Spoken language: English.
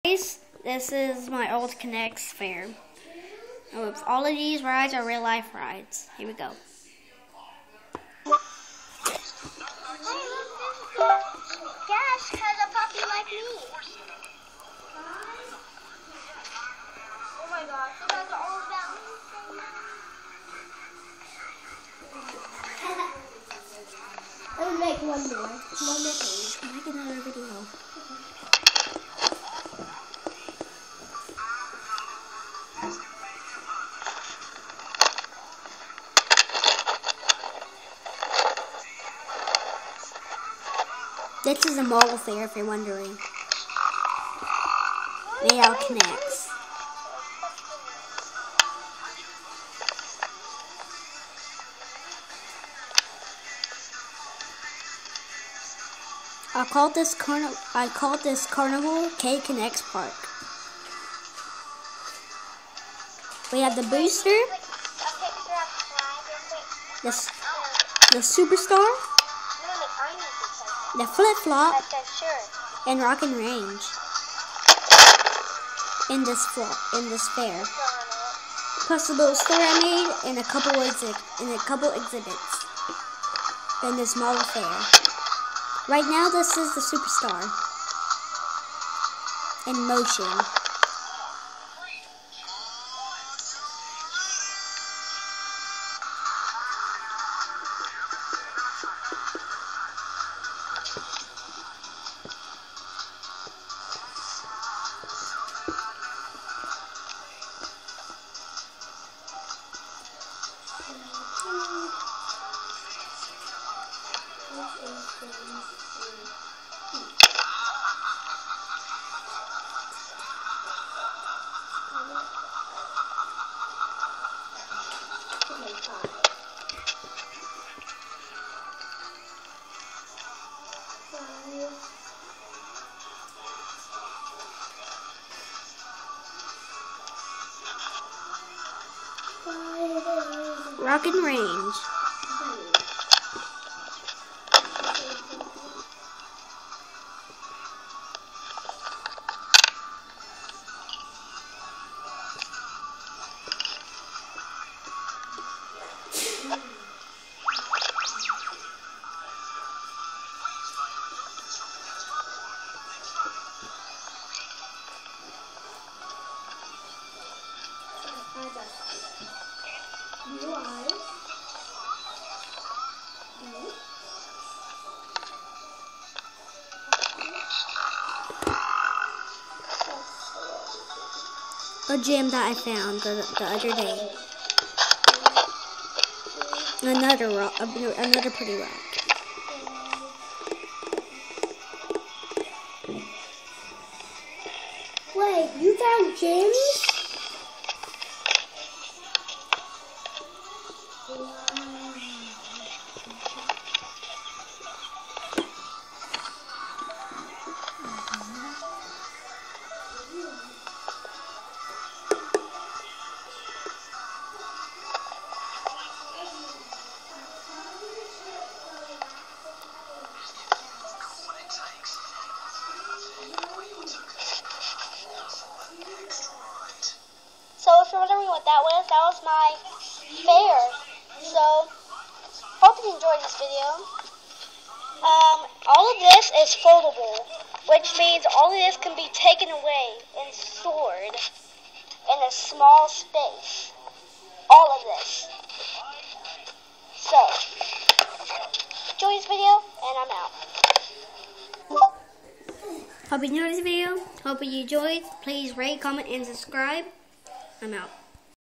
This is my old K'NEX fair. All of these rides are real life rides. Here we go. Yes, because a puppy like me. Oh my gosh, you guys are all about me. Let me make one more. Please. Make another video. This is a mobile fair, if you're wondering. Made out of K'NEX. I called this Carnival K K'NEX Park. We have the booster, the superstar, the flip-flop, and Rock and Range in this fair. Plus a little store I made and a couple exhibits in this model fair. Right now this is the superstar in motion. Rock and Range. A gem that I found the other day. Another pretty rock. Wait, you found gems? So if you're wondering what that was my fair. So, hope you enjoyed this video. All of this is foldable, which means all of this can be taken away and stored in a small space. All of this. So, enjoy this video, and I'm out. Hope you enjoyed this video. Hope you enjoyed. Please rate, comment, and subscribe. I'm out.